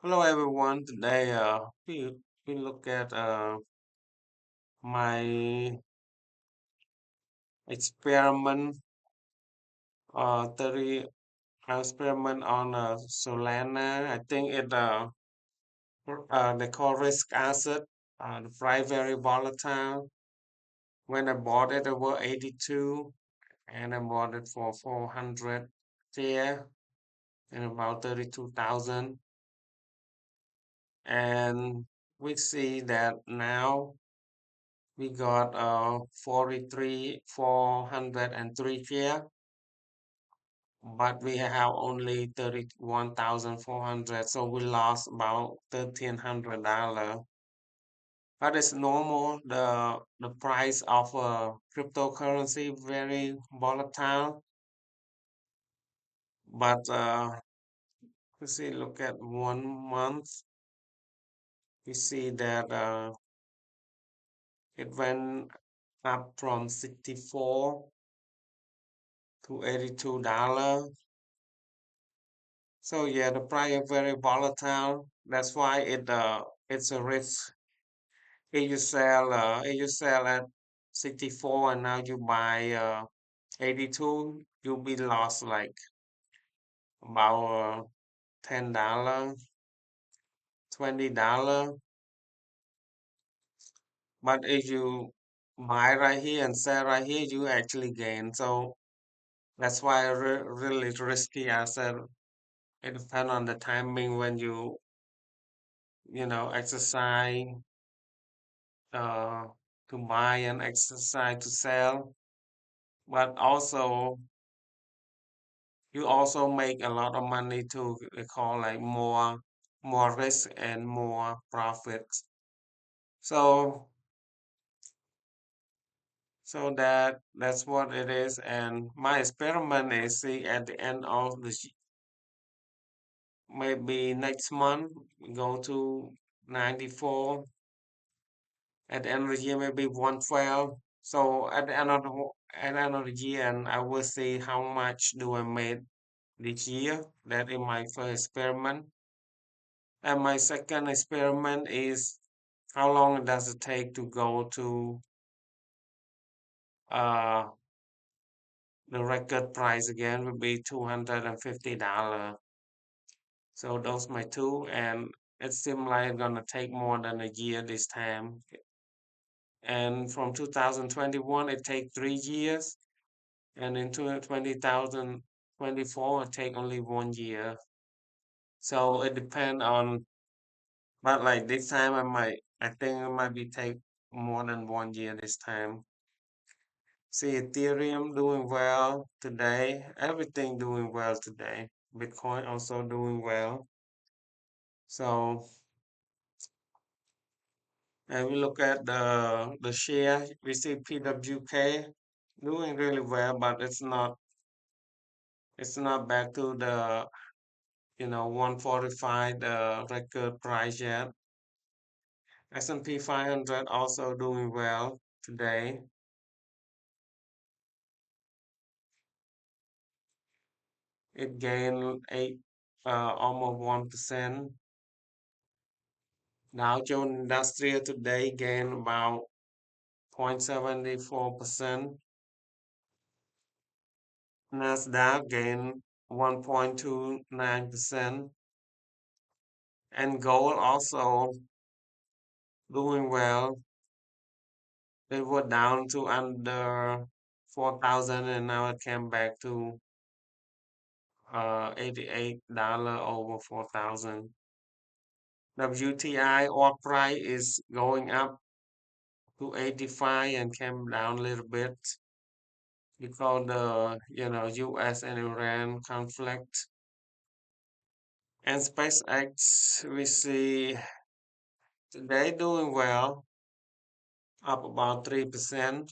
Hello everyone. Today we look at my experiment 30 experiment on Solana. I think they call risk asset. The price very volatile. When I bought it, it was 82, and I bought it for 400 share and about 32,000. And we see that now we got 403 share, but we have only 31,400, so we lost about $1,300. But it's normal. The price of cryptocurrency very volatile. But we see, look at 1 month, we see that it went up from 64 to $82. So yeah, the price is very volatile. That's why it's a risk. If you sell at 64 and now you buy 82, you'll be lost like about $10, $20. But if you buy right here and sell right here, you actually gain. So that's why really risky asset. It depends on the timing when exercise uh, to buy and exercise to sell. But also you also make a lot of money to call like more risk and more profits. So that's what it is. And my experiment is see at the end of maybe next month we go to 94. At the end of the year maybe 112. So at the end of the year, and I will see how much do I made this year. That is my first experiment. And my second experiment is how long does it take to go to uh the record price again would be $250. So those my two, and it seems like it's gonna take more than a year this time. And from 2021 it take 3 years, and in 2024 it take only 1 year. So it depends on, but like this time I think it might be take more than 1 year this time. See, Ethereum doing well today. Everything doing well today. Bitcoin also doing well. So, and we look at the share. We see PWK doing really well, but it's not back to the 145 the record price yet. S&P 500 also doing well today. It gained almost 1%. Dow Jones Industrial today gained about 0.74%. Nasdaq gained 1.29%. And gold also doing well. They were down to under 4,000 and now it came back to $88 over 4,000. WTI oil price is going up to 85 and came down a little bit because the US and Iran conflict. And SpaceX we see today doing well, up about 3%.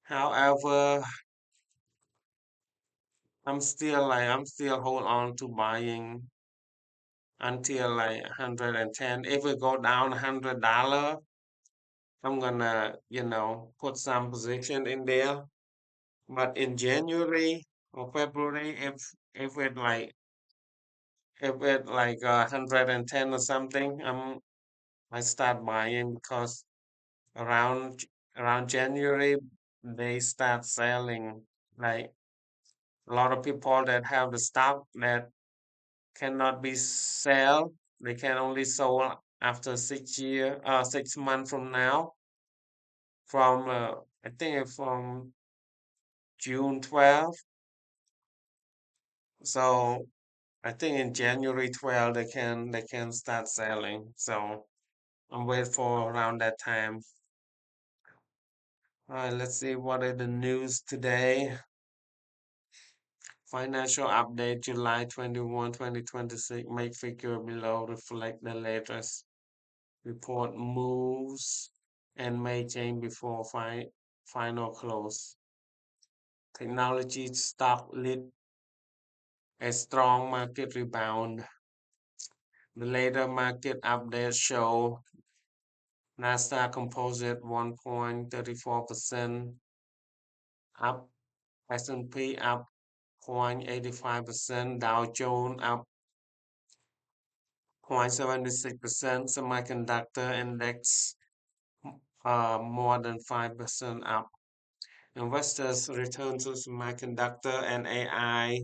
However, I'm still hold on to buying until like 110. If we go down $100, I'm gonna put some position in there. But in January or February, if it like if it like 110 or something, I start buying because around around January they start selling. Like a lot of people that have the stock that cannot be sell, they can only sell after 6 months from now. From I think from June 12th. So I think in January 12th they can start selling. So I'm waiting for around that time. All right, let's see what are the news today. Financial update July 21, 2026. Make figure below reflect the latest report moves and may change before final close. Technology stock lit a strong market rebound. The later market updates show Nasdaq Composite 1.34% up, S&P up 0.85%, Dow Jones up 0.76%, Semiconductor Index more than 5% up. Investors return to semiconductor and AI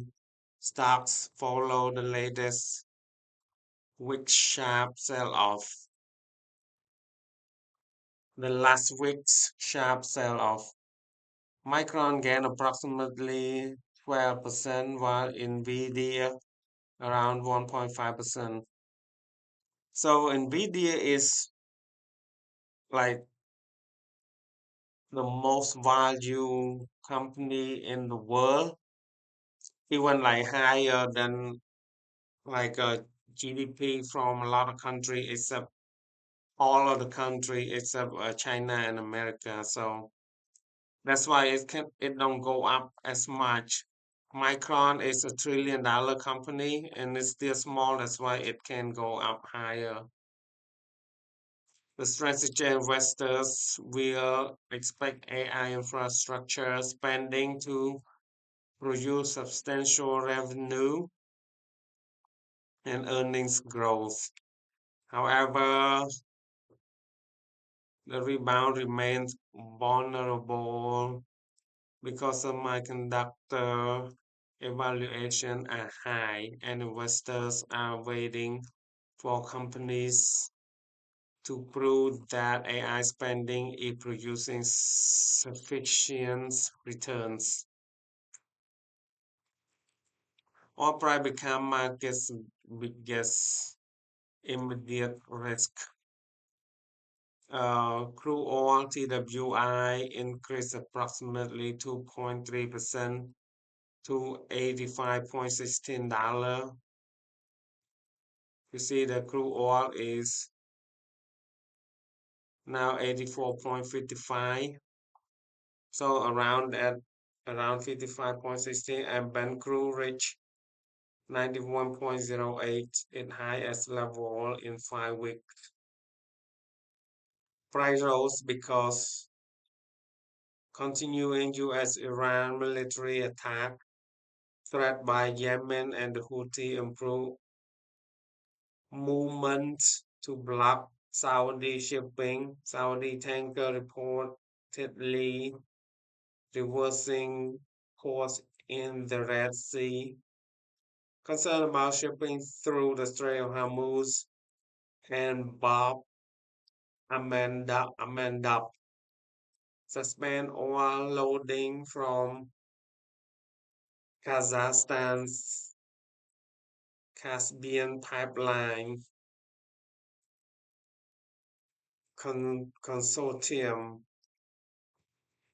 stocks follow the latest week's sharp sell-off. The last week's sharp sell-off. Micron gained approximately 12%, while Nvidia around 1.5%. So Nvidia is like the most valued company in the world, even like higher than like a GDP from a lot of countries except all of the country except China and America. So that's why it don't go up as much. Micron is $1 trillion company and it's still small. That's why it can go up higher. The strategic investors will expect AI infrastructure spending to produce substantial revenue and earnings growth. However, the rebound remains vulnerable because semiconductor evaluation are high and investors are waiting for companies to prove that AI spending is producing sufficient returns. Oil price become market's biggest immediate risk. Crude oil TWI increased approximately 2.3% to $85.16. You see the crude oil is now 84.55. So around 55.16 and Brent crude reached 91.08, its highest level in 5 weeks. Price rose because continuing US-Iran military attack, threat by Yemen and the Houthi improve movement to block Saudi shipping. Saudi tanker reportedly reversing course in the Red Sea. Concern about shipping through the Strait of Hormuz and Bob Amanda suspend oil loading from Kazakhstan's Caspian pipeline consortium.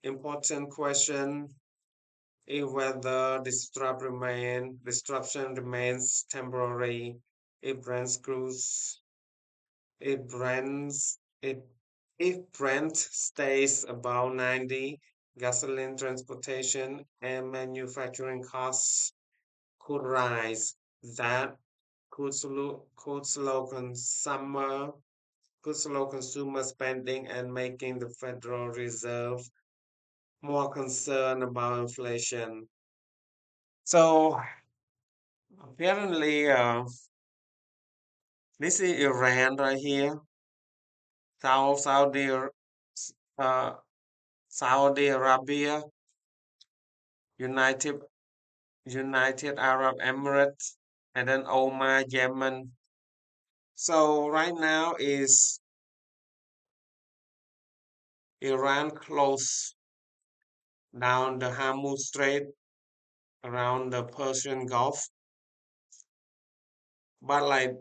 Important question is whether disruption remains temporary. If Brent cruise, if Brent, if, if Brent stays above 90, gasoline transportation and manufacturing costs could rise. That could slow consumer spending and making the Federal Reserve more concerned about inflation. So apparently, This is Iran right here. South Saudi, uh, Saudi Arabia, United United Arab Emirates, and then Oman, Yemen. So right now is Iran close down the Hormuz Strait around the Persian Gulf, but like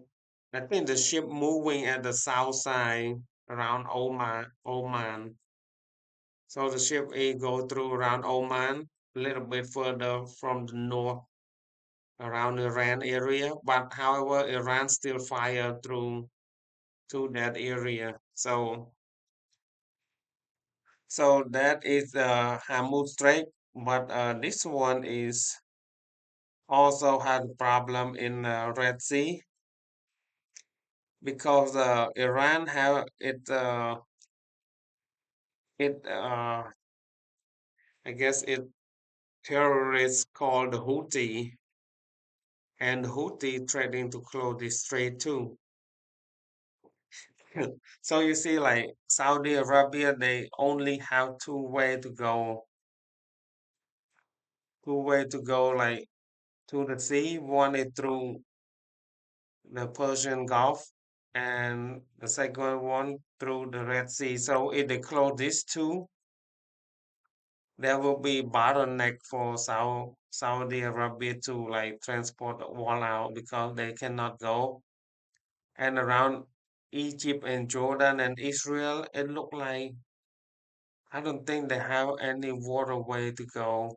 I think the ship moving at the south side around Oman. So the ship A go through around Oman, a little bit further from the north around Iran area. But however, Iran still fire through to that area. So that is the Hormuz Strait. But this one is also had a problem in Red Sea because Iran have it I guess it terrorists called the Houthi, and Houthi threatening to close the strait too. So you see, like Saudi Arabia, they only have two way to go, like to the sea. One is through the Persian Gulf, and the second one through the Red Sea. So if they close these two, there will be bottleneck for Saudi Arabia to like transport the oil out because they cannot go. And around Egypt and Jordan and Israel, it look like I don't think they have any waterway to go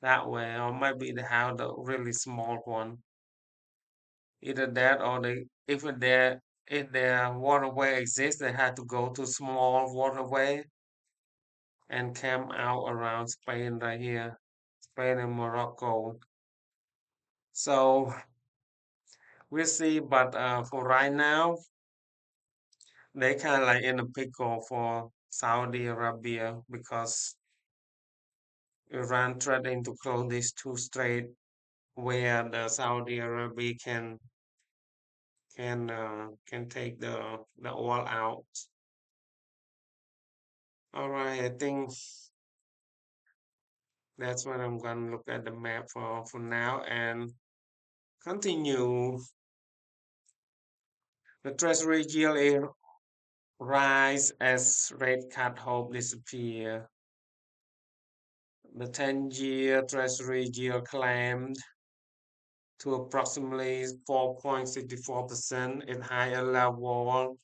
that way, or maybe they have the really small one. Either that or if their waterway exists, they had to go to small waterway and camp out around Spain right here, Spain and Morocco. So we'll see, but for right now, they kind of like in a pickle for Saudi Arabia because Iran threatening to close these two strait where the Saudi Arabia can take the oil out. All right, I think that's what I'm gonna look at the map for now and continue. The Treasury yield rise as rate cut hope disappear. The 10-year Treasury yield climbed to approximately 4.64%, its higher level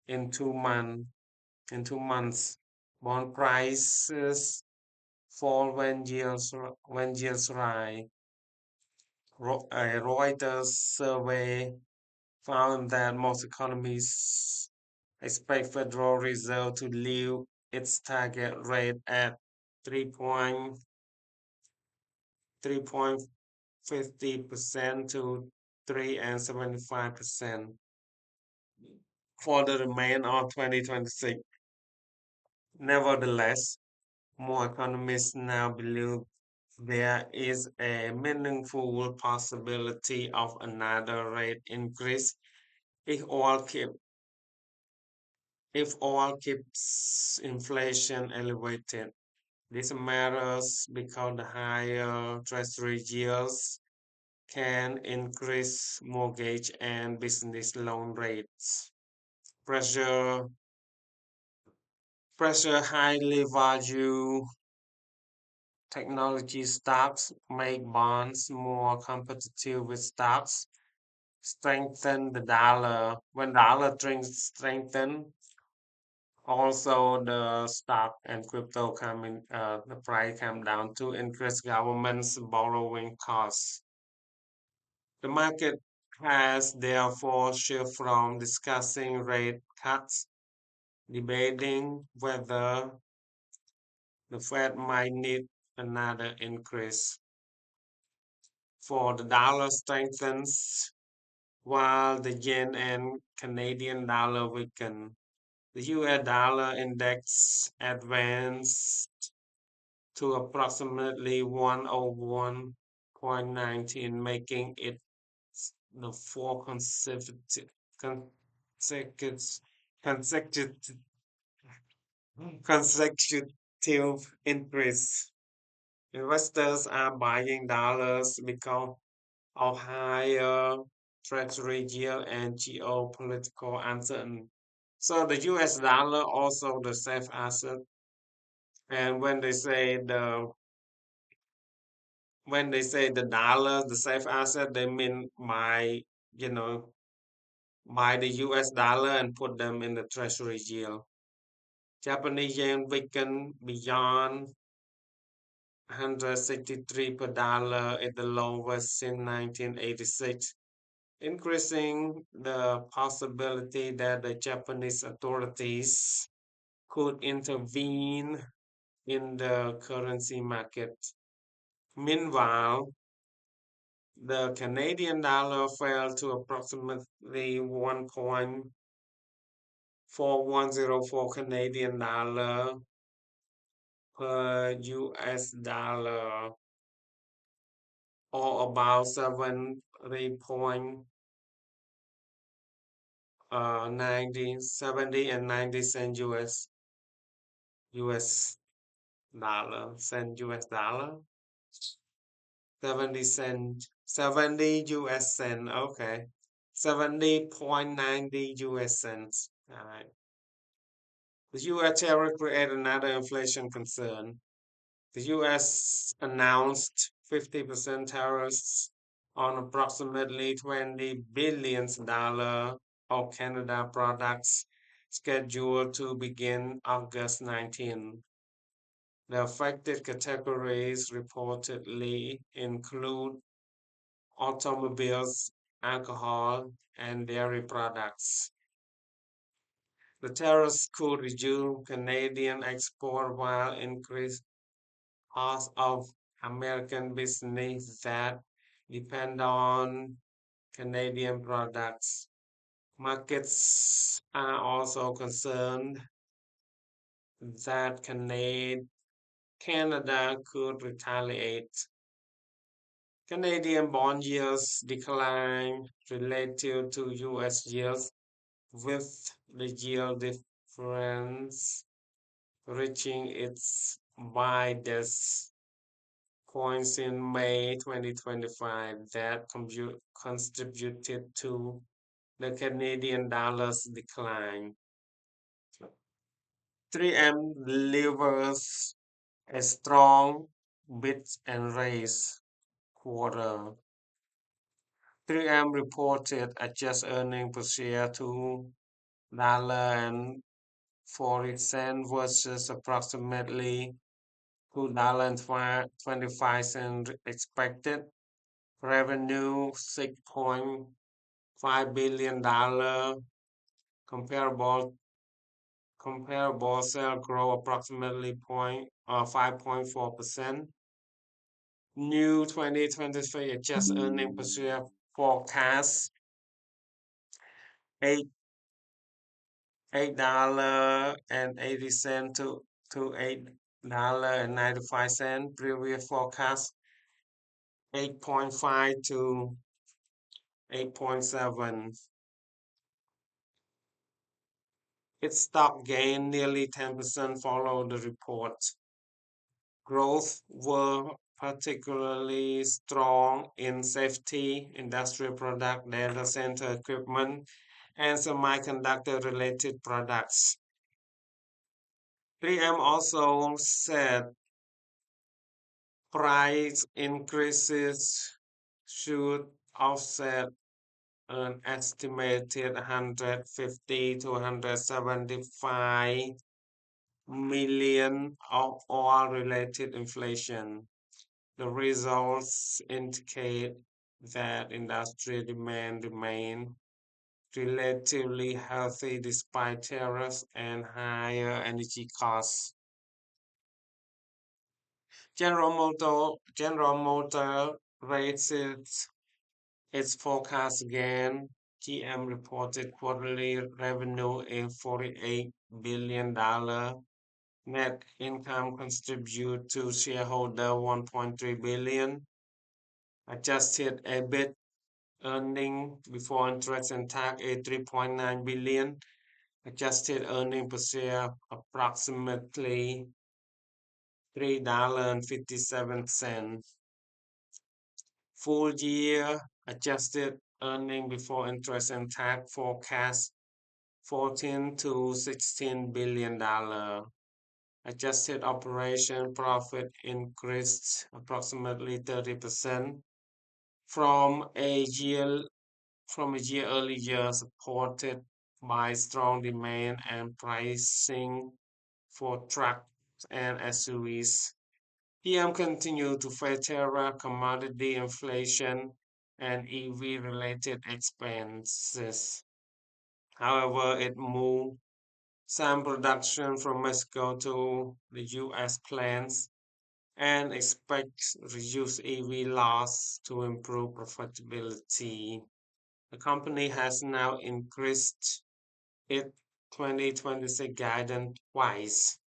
in 2 months. In 2 months, bond prices fall when yields rise. A Reuters survey found that most economists expect Federal Reserve to leave its target rate at 3.50% to 3.75% for the remainder of 2026. Nevertheless, more economists now believe there is a meaningful possibility of another rate increase if oil keep if oil keeps inflation elevated. This matters because the higher treasury yields can increase mortgage and business loan rates. Pressure pressure highly value technology stocks, make bonds more competitive with stocks, strengthen the dollar. When dollar strengthen, also the stock and crypto the price come down to increase government's borrowing costs. The market has therefore shifted from discussing rate cuts, debating whether the Fed might need another increase. For the dollar strengthens while the yen and Canadian dollar weaken. The US dollar index advanced to approximately 101.19, making it the fourth consecutive consecutive consecutive increase. Investors are buying dollars because of higher treasury yield and geopolitical uncertainty. So the US dollar also the safe asset. And when they say the dollar, the safe asset, they mean you know, buy the US dollar and put them in the treasury yield. Japanese yen weakened beyond 163 per dollar at the lowest since 1986, increasing the possibility that the Japanese authorities could intervene in the currency market. Meanwhile, the Canadian dollar fell to approximately 1.4104 Canadian dollar per US dollar, or about 70 and 90 cent US dollar, cent US dollar, 70 cent, 70 US cent, okay, 70.90 US cents. All right. The US tariff created another inflation concern. The US announced 50% tariffs on approximately $20 billion of Canada products scheduled to begin August 19. The affected categories reportedly include automobiles, alcohol, and dairy products. The tariffs could reduce Canadian export while increase costs of American business that depend on Canadian products. Markets are also concerned that Canada could retaliate. Canadian bond yields decline relative to US yields, with the yield difference reaching its widest points in May 2025 that contributed to the Canadian dollar's decline. 3M delivers a strong beat and raise quarter. 3M reported adjusted earnings per share $2.40 versus approximately $2.25 expected. Revenue $6.5 billion. Comparable sales grow approximately 5.4%. New 2023 adjusted earnings per share forecast eight $8.80 to $8.95. Previous forecast 8.5 to 8.7. Its stock gained nearly 10% following the report. Growth were particularly strong in safety, industrial product, data center equipment, and semiconductor related products. 3M also said price increases should offset an estimated 150 to 175 million of oil-related inflation. The results indicate that industrial demand remained relatively healthy despite tariffs and higher energy costs. General Motor raises its forecast again. GM reported quarterly revenue in $48 billion. Net income contribute to shareholder 1.3 billion. Adjusted EBIT Earning before interest and tax is 3.9 billion. Adjusted earning per share approximately $3.57. Full year adjusted earning before interest and tax forecast 14 to 16 billion. Adjusted operation profit increased approximately 30% from a year earlier, supported by strong demand and pricing for trucks and SUVs. PM continued to face tariff, commodity inflation, and EV-related expenses. However, it moved some production from Mexico to the U.S. plants and expects reduced EV loss to improve profitability. The company has now increased its 2026 guidance twice.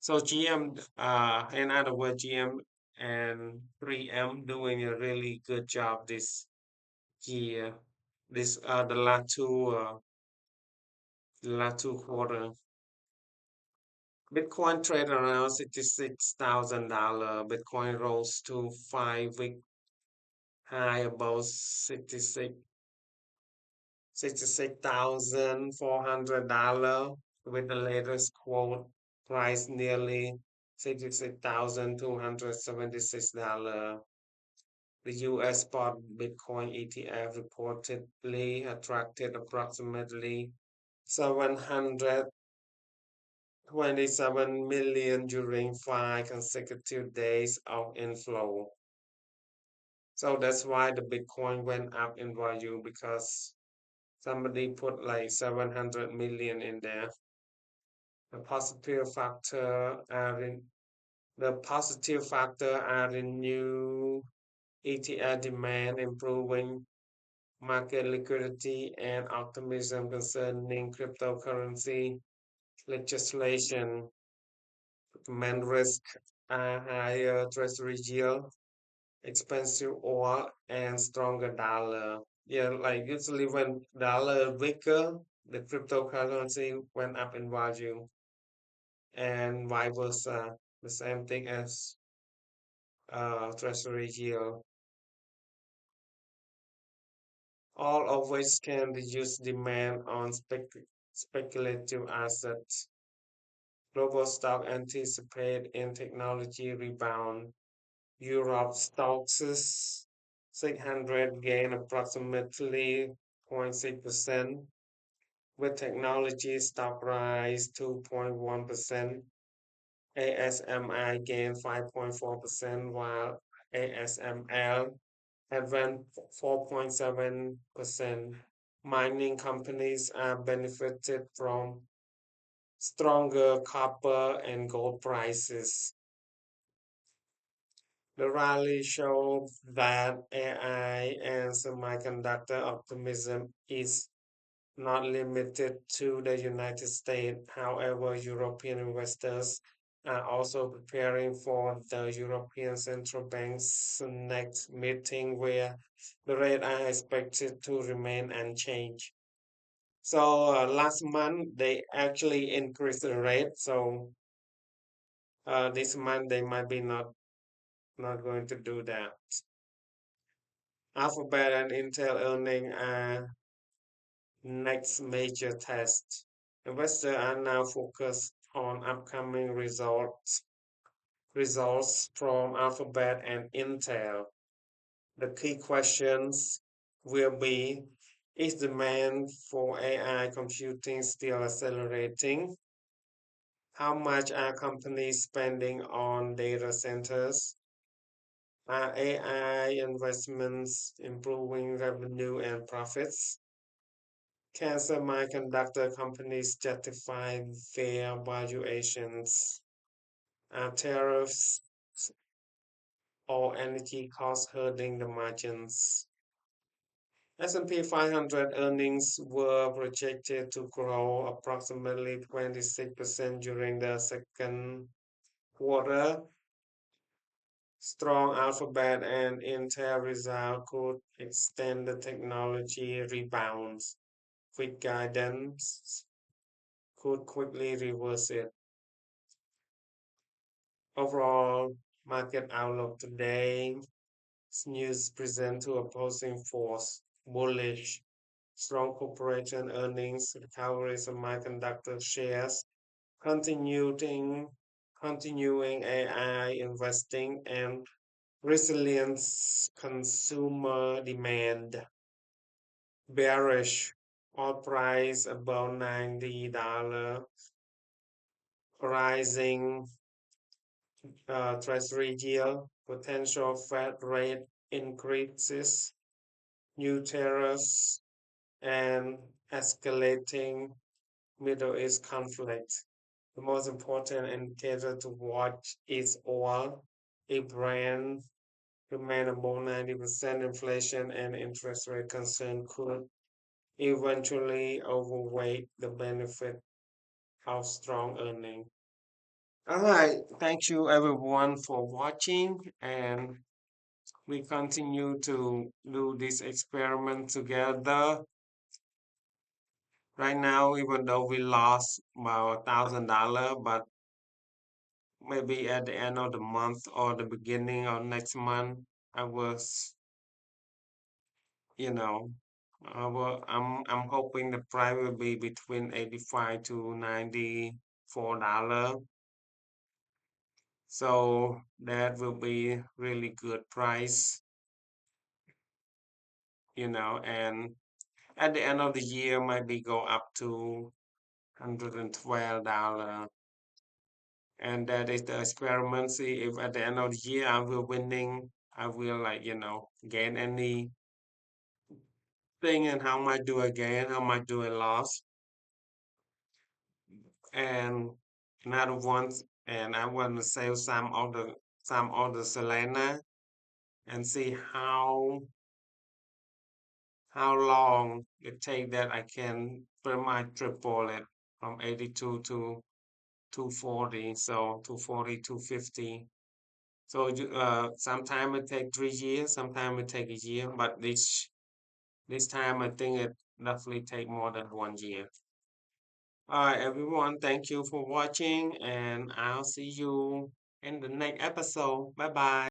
So GM, in other words, GM and 3M doing a really good job this year. This the last two quarter. Bitcoin trade around $66,000. Bitcoin rose to 5 week high above 66,400 with the latest quote price nearly $66,276. The US spot Bitcoin ETF reportedly attracted approximately 727 million during 5 consecutive days of inflow. So that's why the Bitcoin went up in value because somebody put like 700 million in there. The positive factor are in the positive factor are in new ETF demand, improving market liquidity, and optimism concerning cryptocurrency legislation. Demand risk are higher treasury yield, expensive oil, and stronger dollar. Yeah, like usually when dollar weaker, the cryptocurrency went up in value, and vice versa. The same thing as treasury yield, all of which can reduce demand on speculative assets. Global stock anticipate in technology rebound. Europe stocks 600 gain approximately 0.6%, with technology stock rise 2.1%. ASMI gained 5.4%, while ASML advanced 4.7%. Mining companies are benefited from stronger copper and gold prices. The rally showed that AI and semiconductor optimism is not limited to the United States. However, European investors are also preparing for the European Central Bank's next meeting, where the rate are expected to remain unchanged. So last month they actually increased the rate. So this month they might be not going to do that. Alphabet and Intel earning are next major test. Investors are now focused on upcoming results from Alphabet and Intel. The key questions will be: is demand for AI computing still accelerating? How much are companies spending on data centers? Are AI investments improving revenue and profits? Can semiconductor companies justify their valuations? Are tariffs or energy costs hurting the margins? S&P 500 earnings were projected to grow approximately 26% during the second quarter, Strong Alphabet and Intel result could extend the technology rebounds. Quick guidance could quickly reverse it. Overall, market outlook today, news present to opposing force, bullish, strong corporation earnings, recovery of semiconductor shares, continuing continuing AI investing and resilience consumer demand. Bearish, oil price above $90, rising treasury yield, potential Fed rate increases, new tariffs, and escalating Middle East conflict. The most important indicator to watch is oil. If Brent remain above 90%, inflation and interest rate concern could eventually overweight the benefit of strong earning. All right, thank you everyone for watching, and we continue to do this experiment together. Right now, even though we lost about $1,000, but maybe at the end of the month or the beginning of next month, I was, you know, I'm hoping the price will be between 85 to $94. So that will be really good price, and at the end of the year maybe go up to $112. And that is the experiment. See if at the end of the year I will winning, I will gain anything, and how much do I gain, how much do I lost. And another one, and I want to sell some of the Selena and see how long it take that I can pretty much triple it from 82 to 240, so 240, 250. So sometime it take 3 years, sometime it take a year, but this time I think it definitely take more than 1 year. All right, everyone, thank you for watching, and I'll see you in the next episode. Bye bye.